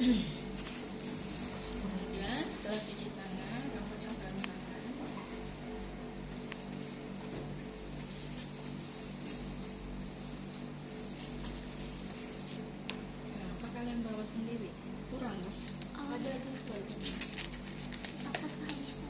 Kemudian setelah cuci tangan, kamu pasang sarung tangan. Kenapa kalian bawa sendiri? Kurang loh. Ada takut kehabisan.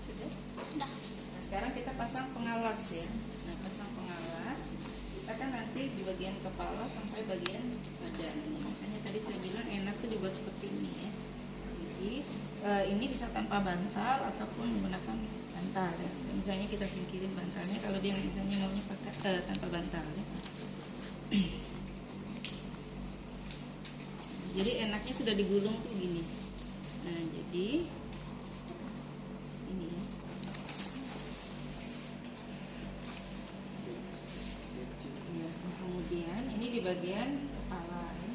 Sudah? Udah. Nah, sekarang kita pasang pengawas ya. Nah, pasang pengawas. Kita kan nanti di bagian kepala sampai bagian badan. Makanya tadi saya bilang enak tuh dibuat seperti ini ya. Jadi ini bisa tanpa bantal ataupun menggunakan bantal ya. Misalnya kita singkirin bantalnya kalau dia misalnya maunya pakai tanpa bantal ya. Jadi enaknya sudah digulung tuh gini. Nah, jadi ini ya. Ya, kemudian ini di bagian kepala ya.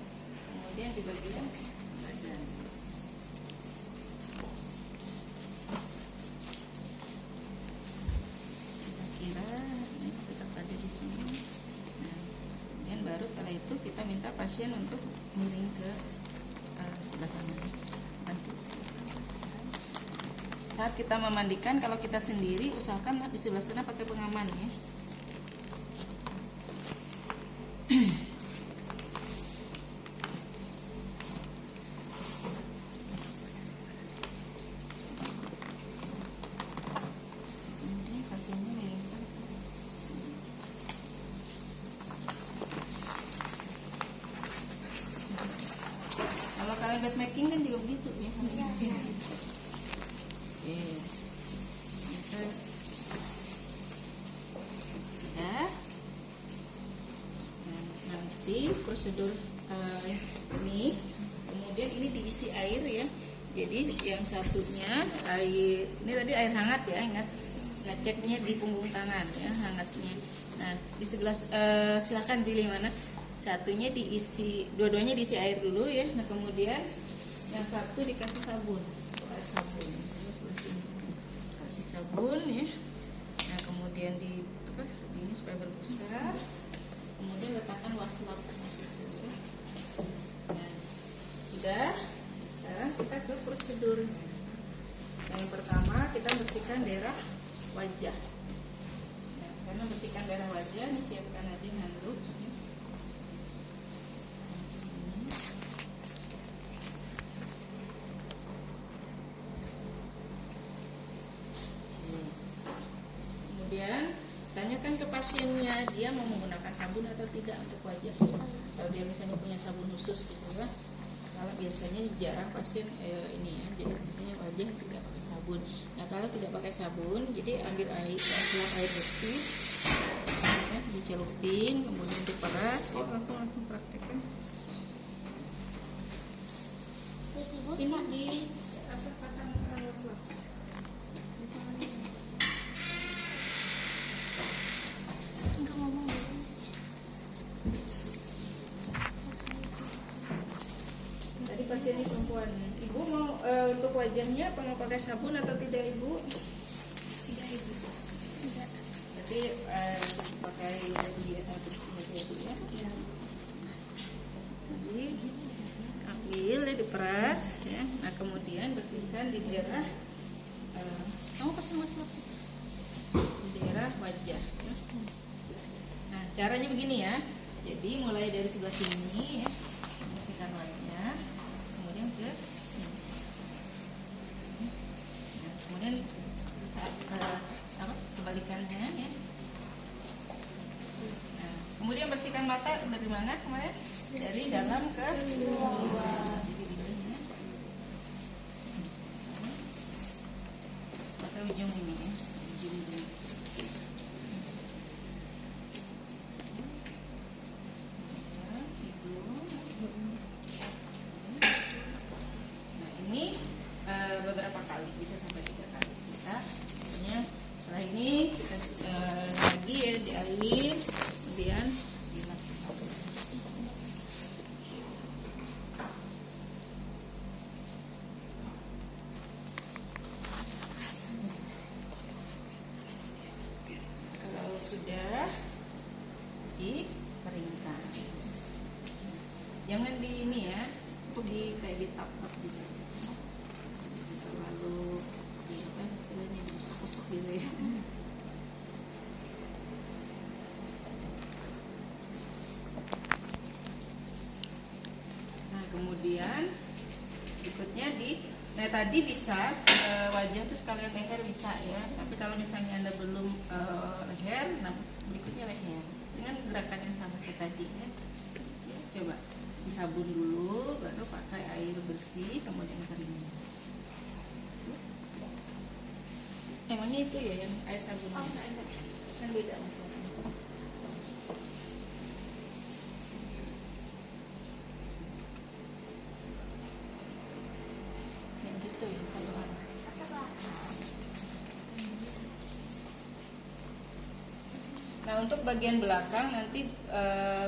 Kemudian di bagian badan. Kira ini tetap ada di sini. Nah, kemudian baru setelah itu kita minta pasien untuk miring ke sebelah sana. Bantu sebelah sana. Saat kita memandikan, kalau kita sendiri usahakan di sebelah sana pakai pengaman ya. Kemudian pasiennya miringkan ke sini. Kalau kalian bed making kan juga begitu ya. Iya. Oke. Ya. Nah, nanti prosedur ini, kemudian ini diisi air ya. Jadi yang satunya air, ini tadi air hangat ya, ingat ngeceknya di punggung tangan ya hangatnya. Nah di sebelah silakan pilih mana. Satunya diisi, dua-duanya diisi air dulu ya. Nah kemudian yang satu dikasih sabun, air sabun, misalnya sebelah sini kasih sabun ya. Nah kemudian di ini supaya berbusa. Kemudian letakkan waslap di situ ya. Nah, sudah. Sekarang kita ke prosedur. Yang pertama kita bersihkan daerah wajah. Nah, karena bersihkan daerah wajah, ini siapkan aja handuk. Kemudian tanyakan ke pasiennya dia mau menggunakan sabun atau tidak untuk wajah. Kalau dia misalnya punya sabun khusus gitu ya. Kalau biasanya jarang pasien ini ya, jadi biasanya wajah tidak pakai sabun. Nah kalau tidak pakai sabun, jadi ambil air, air bersih, ya, dicelupin, kemudian diperas. Ya, langsung praktekkan. Ini di apa pasang waslap. Enggak ngomong dulu. Tadi pasiennya perempuan. Ibu mau untuk wajahnya apa mau pakai sabun atau tidak ibu? Tidak ibu. Tidak. Berarti pakai dia bersih ibu ya. Jadi ambil ya diperas ya. Nah kemudian bersihkan di daerah kamu pasang waslap di daerah wajah. Ya. Nah caranya begini ya. Jadi mulai dari sebelah sini ya, bersihkan wajah, kemudian ke sini. Nah, kemudian saat kebalikannya ya. Nah, kemudian bersihkan mata dari mana kemarin? Dari dalam ke luar. Nah tadi bisa wajah terus sekalian leher bisa ya. Tapi kalau misalnya Anda belum leher, nah berikutnya leher dengan gerakan yang sama kayak tadi ya. Coba disabun dulu, baru pakai air bersih, kemudian keringin. Emangnya itu ya yang air sabun? Oh, enggak. Kan beda masalahnya. Yang gitu ya saluran. Masalah. Nah untuk bagian belakang nanti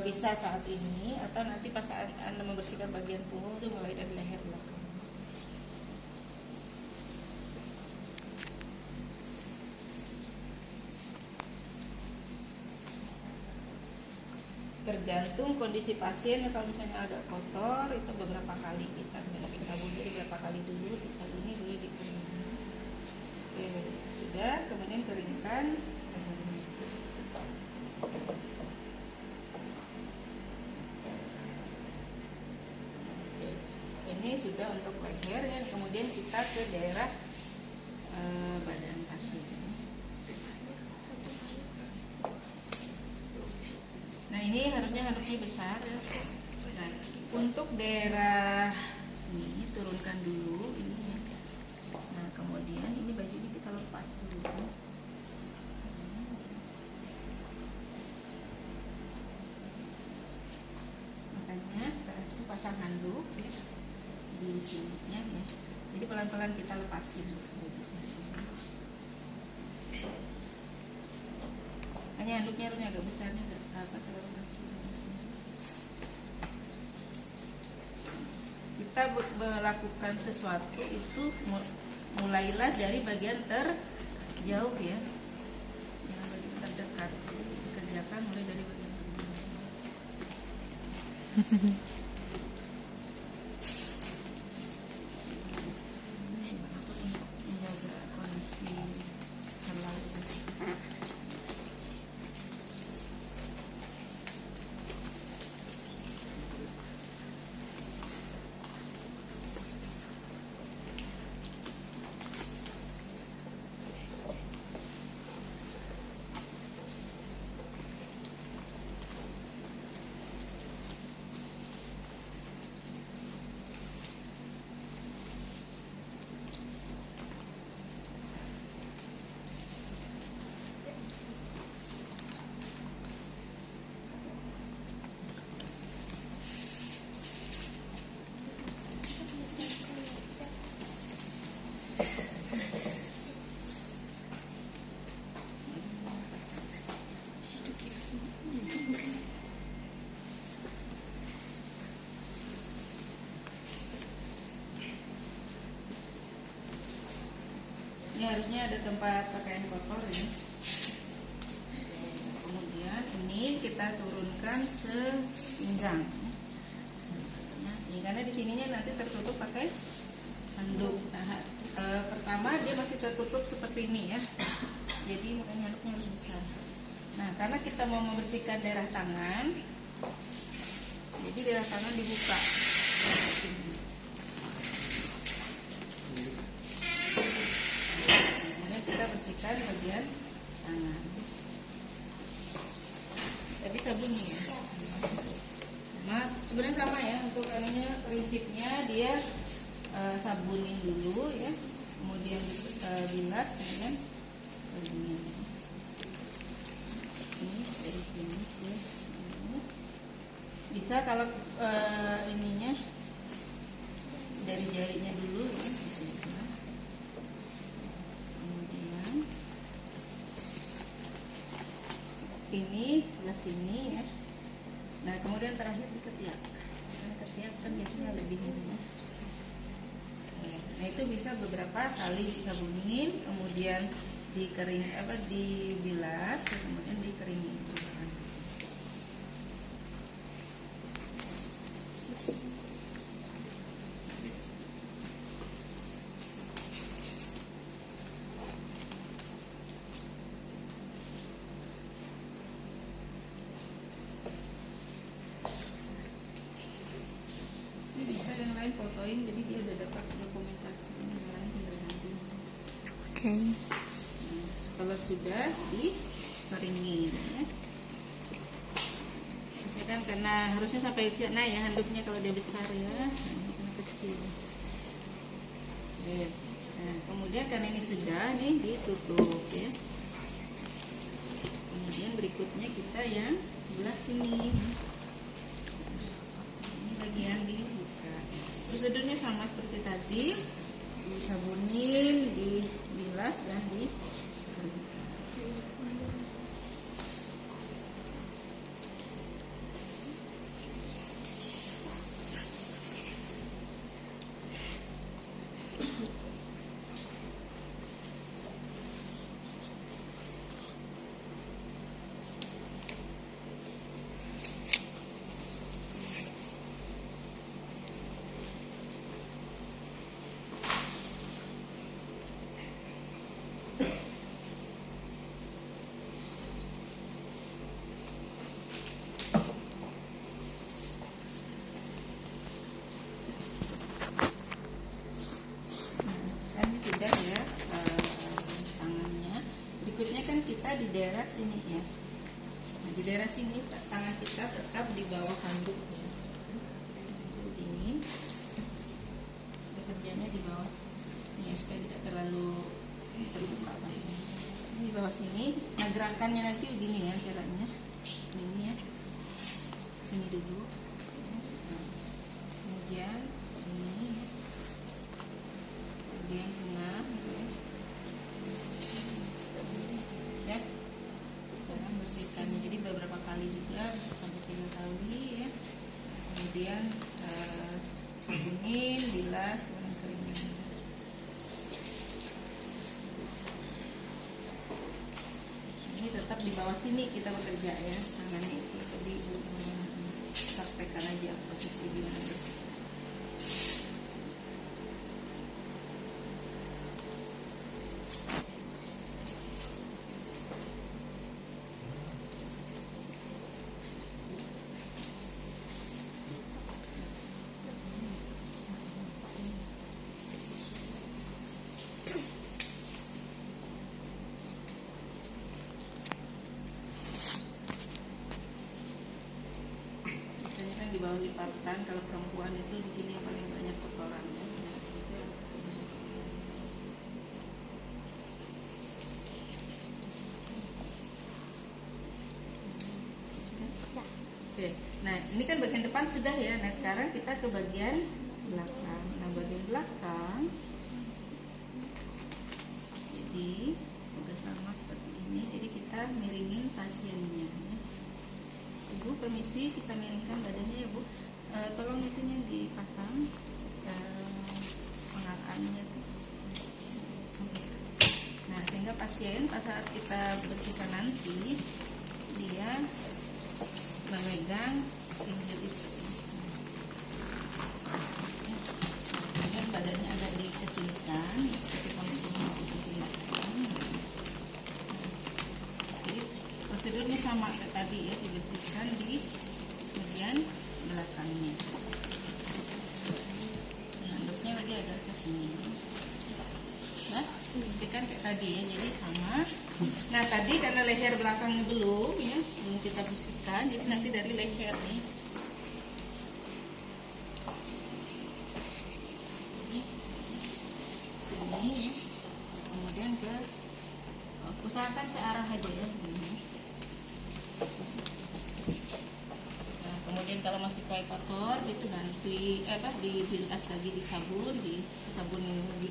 bisa saat ini atau nanti pas Anda membersihkan bagian punggung itu mulai dari leher belakang. Tergantung kondisi pasien, kalau misalnya agak kotor itu beberapa kali kita pakai sabun, jadi beberapa kali dulu disabuni dulu dikeringkan. Oke, sudah, kemudian keringkan. Oke, ini sudah untuk leher ya. Kemudian kita ke daerah badan pasien. Nah ini handuknya besar ya. Nah untuk daerah ini turunkan dulu ini ya. Nah kemudian ini bajunya kita lepas dulu. Makanya setelah itu pasang handuk ya, di sininya ya. Jadi pelan-pelan kita lepasin bajunya sini. Hanya handuknya harusnya agak besarnya, terlalu kecil. Kita melakukan sesuatu itu mulailah dari bagian terjauh ya, jangan bagian terdekat. Dikerjakan mulai dari bagian terjauh. Menjaga kondisi celah. Ini harusnya ada tempat pakaian kotor ya. Kemudian ini kita turunkan sepinggang. Nah, ini karena di sininya nanti tertutup pakai handuk. Nah, pertama dia masih tertutup seperti ini ya. Jadi makanya handuknya harus besar. Nah, karena kita mau membersihkan daerah tangan, jadi daerah tangan dibuka. Kemudian kita bersihkan bagian tangan. Tadi sabunnya ya. Sebenarnya sama ya, untuk anunya prinsipnya dia sabunin dulu ya, kemudian bilas, kemudian keringin. Ini dari sini ke sini. Bisa kalau ininya dari jarinya dulu ya, kemudian ini sebelah sini ya. Nah kemudian terakhir di ketiak. Karena ketiak kan biasanya lebih ini ya. Nah itu bisa beberapa kali disabunin, kemudian dibilas, kemudian dikeringin. Ini bisa yang lain fotoin, jadi dia udah dapat dokumentasi. Oke. Nah, kalau sudah dikeringin ya. Ini kan karena harusnya sampai sana ya handuknya kalau dia besar ya, nah, karena kecil. Oke. Nah, kemudian karena ini sudah nih ditutup ya. Kemudian berikutnya kita yang sebelah sini. Ini bagian dibuka. Prosedurnya sama seperti tadi, disabunin, dibilas dan dikeringkan. Kan sudah ya tangannya. Berikutnya kan kita di daerah sini ya. Nah, di daerah sini tangan kita tetap di bawah handuk ya. Ini bekerjanya di bawah ya, supaya tidak terlalu terbuka pasnya. Ini di bawah sini. Nah, gerakannya nanti begini ya caranya. Ini ya. Sini dulu. Nah, kemudian ini ya. Kemudian tengah gitu ya. Cara bersihkannya jadi beberapa kali juga, bisa sampai 3 kali ya. Kemudian sabunin, bilas, kemudian keringin. Ini tetap di bawah sini kita bekerja ya, tangannya itu tadi praktekkan aja posisi gimana bersih. Biasanya kan di bawah lipatan, kalau perempuan itu di sini yang paling banyak kotorannya. Oke, nah ini kan bagian depan sudah ya. Nah sekarang kita ke bagian belakang. Nah bagian belakang, jadi udah sama seperti ini. Jadi kita miringin pasiennya. Ya. Ibu permisi, kita miringkan badannya ya Bu. Tolong itunya dipasang pengarahannya tuh. Nah sehingga pasien pas saat kita bersihkan nanti dia memegang pinggir itu. Kemudian badannya agak dikesingkan seperti konturnya untuk tindakan. Jadi prosedurnya sama kayak tadi ya, dibersihkan di bagian belakangnya. Handuknya lagi agak ke sini. Nah, bersihkan kayak tadi ya, jadi sama. Nah tadi karena leher belakangnya belum kita bersihkan, jadi nanti dari leher nih. Sini, kemudian ke usahakan searah aja ya. Nah, kemudian kalau masih kayak kotor itu ganti dibilas lagi, disabunin lagi,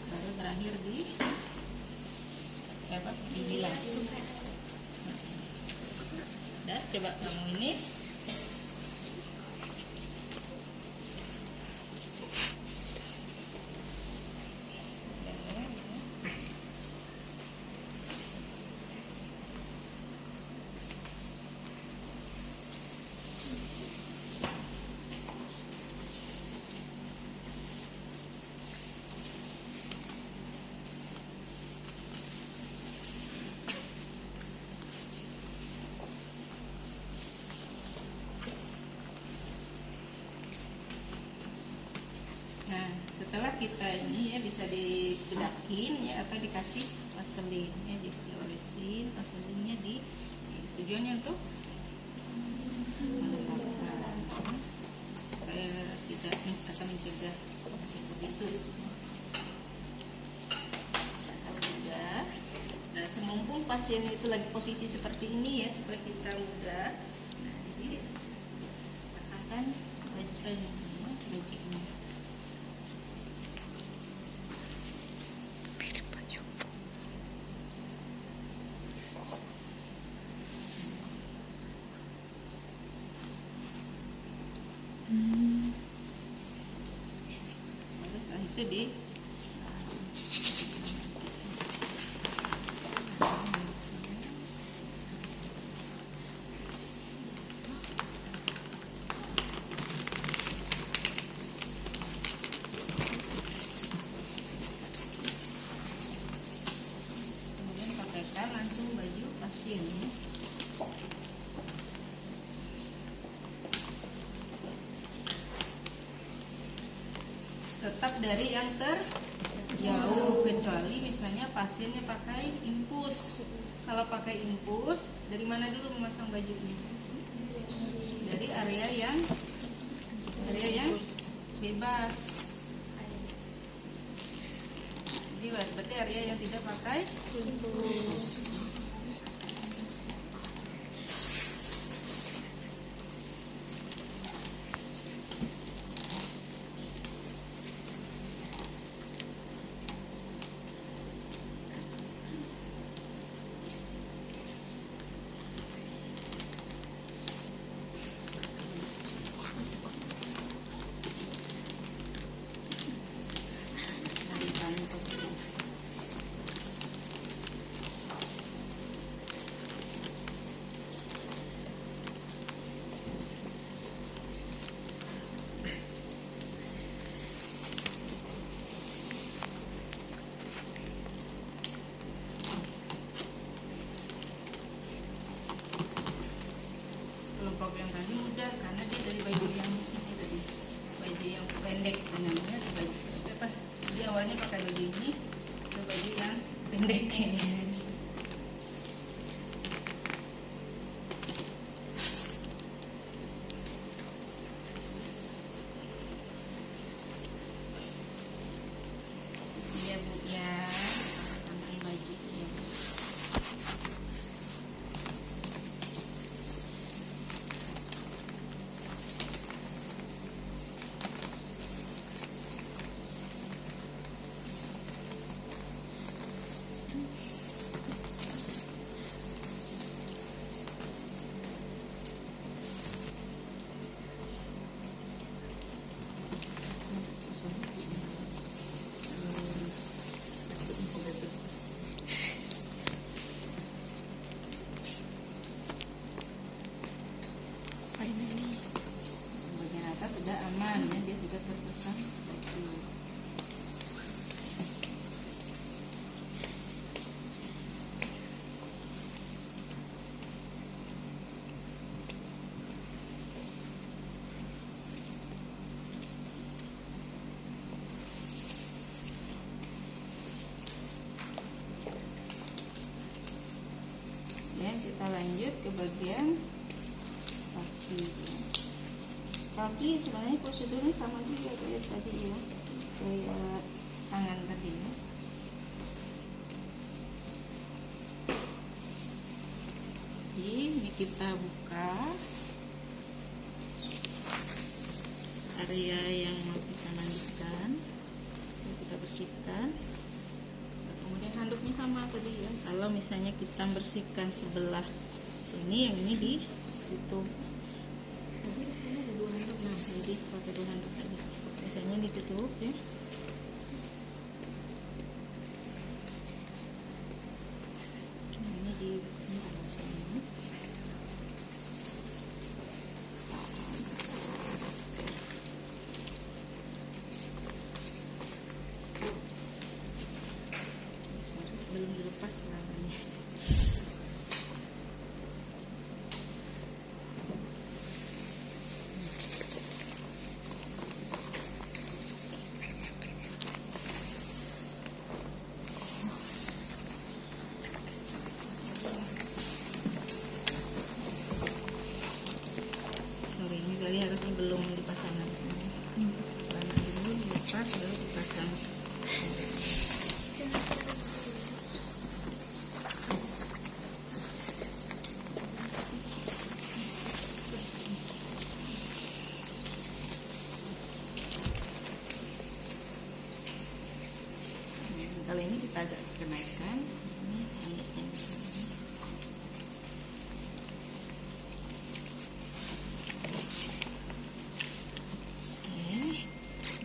baru terakhir dibilas. Udah, coba kamu ini. setelah kita ini ya bisa dibedakin ya atau dikasih vaselin ya, diolesin vaselinnya di tujuannya untuk melembabkan supaya tidak akan mencegah uveitis. Sudah. Nah, semumpung pasien itu lagi posisi seperti ini ya, supaya kita mudah. Nah, jadi pasangkan baju ini. Terus setelah itu di kemudian pakaikan langsung baju pasien ya. Tetap dari yang terjauh, kecuali misalnya pasiennya pakai infus. Kalau pakai infus, dari mana dulu memasang bajunya? Dari area yang bebas. Jadi berarti area yang tidak pakai infus. Kelompok yang tadi mudah karena dia dari baju yang ini tadi, baju yang pendek namanya baju apa? Jadi awalnya pakai baju ini, ke baju yang pendek ini. Siap Bu ya, sampai baju ya. Bagian atas sudah aman ya, dia sudah terpasang baju. Ya, kita lanjut ke bagian kaki. Kaki sebenarnya prosedurnya sama juga kayak tadi ya, kayak tangan tadi ya. Jadi ini kita buka area yang mau kita mandikan, kita bersihkan. Kemudian handuknya sama tadi ya. Kalau misalnya kita bersihkan sebelah sini, yang ini ditutup. Jadi di sini ada 2 handuk. Nah, jadi pakai 2 handuk tadi. Biasanya ditutup ya. Ini di sini. Belum dilepas celananya. Kalau ini kita agak kenaikan, ini handuknya.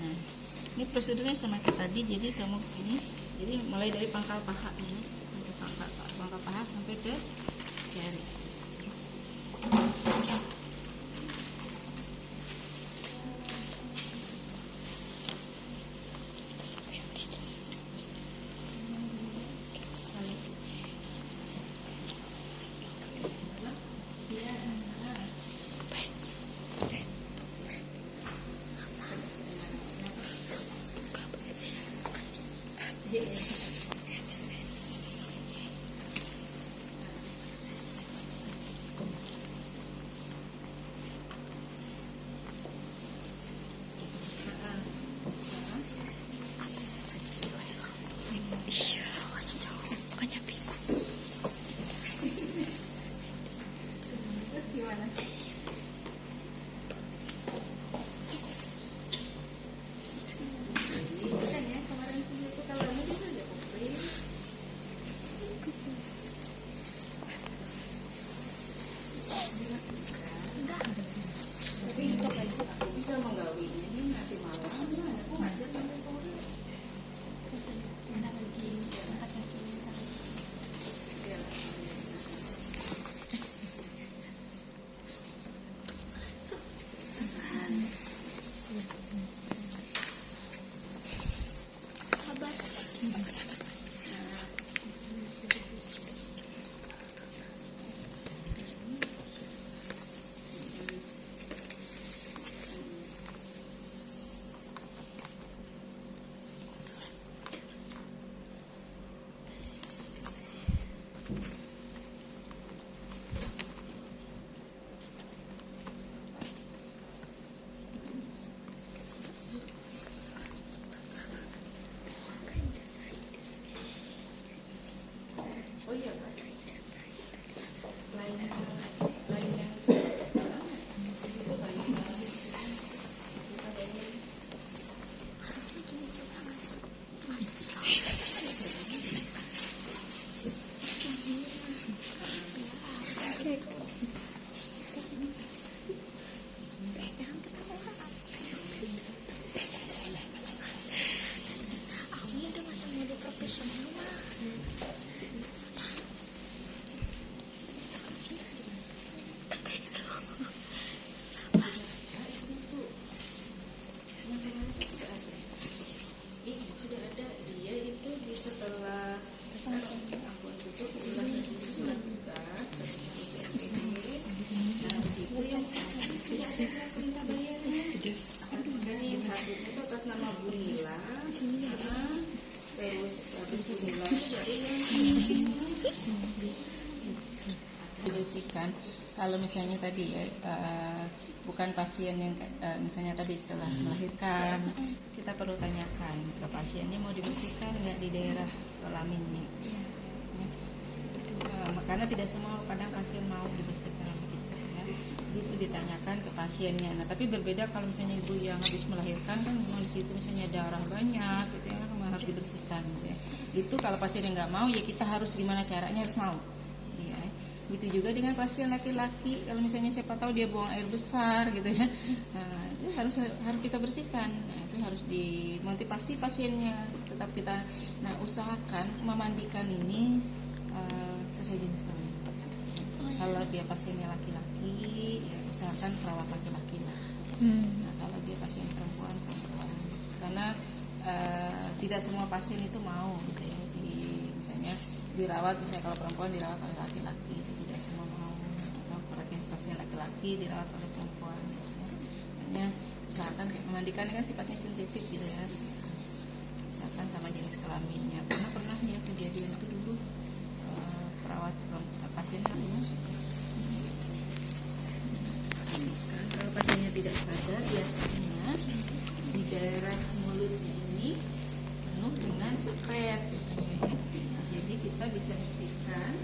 Nah, ini prosedurnya sama kayak tadi. Jadi kamu ini, jadi mulai dari pangkal paha ya, sampai pangkal paha sampai ke jari. Terus gimana? Kan ya kemarin video kalau ini bisa aja komplit. Tapi untuk aku bisa menggawinya ini nanti malam. Aku ngajar sampai sore. Bentar lagi, angkat kaki, bentar lagi. Ya. Sabar. Oh iya Pak. Lain yang itu lain Harusnya gini juga mas. Aku ini udah masa mode profesional mah. sudah ada. Dia itu di setelah aku tutup ulasan di surat tugas nah di situ yang sudah ada surat perintah bayarnya. Dan yang satunya itu atas nama Bunila. Terus habis Bunila itu dari yang dibersihkan. Kalau misalnya tadi ya bukan pasien yang misalnya tadi setelah melahirkan, kita perlu tanyakan ke pasiennya mau dibersihkan nggak di daerah kelaminnya. Karena tidak semua kadang pasien mau dibersihkan sama kita ya. Itu ditanyakan ke pasiennya. Nah tapi berbeda kalau misalnya ibu yang habis melahirkan kan memang di situ misalnya darah banyak gitu ya, memang harus dibersihkan gitu ya. Itu kalau pasien yang nggak mau ya kita harus gimana caranya harus mau. Begitu juga dengan pasien laki-laki, kalau misalnya siapa tahu dia buang air besar gitu ya, nah itu harus kita bersihkan. Nah itu harus dimotivasi pasiennya, tetap kita usahakan memandikan ini sesuai jenis kelamin. Kalau dia pasiennya laki-laki, ya usahakan perawat laki-laki lah. Nah kalau dia pasien perempuan, karena tidak semua pasien itu mau gitu ya, misalnya dirawat, misalnya kalau perempuan dirawat oleh laki-laki, itu tidak semua mau, atau pasien laki-laki dirawat oleh perempuan gitu ya. Makanya usahakan kayak memandikan kan sifatnya sensitif gitu ya, usahakan sama jenis kelaminnya. Karena pernah ya kejadian itu dulu perawat pasien hamil kan, kalau pasiennya tidak sadar biasanya di daerah mulutnya ini penuh dengan sekret misalnya ya. Jadi kita bisa bersihkan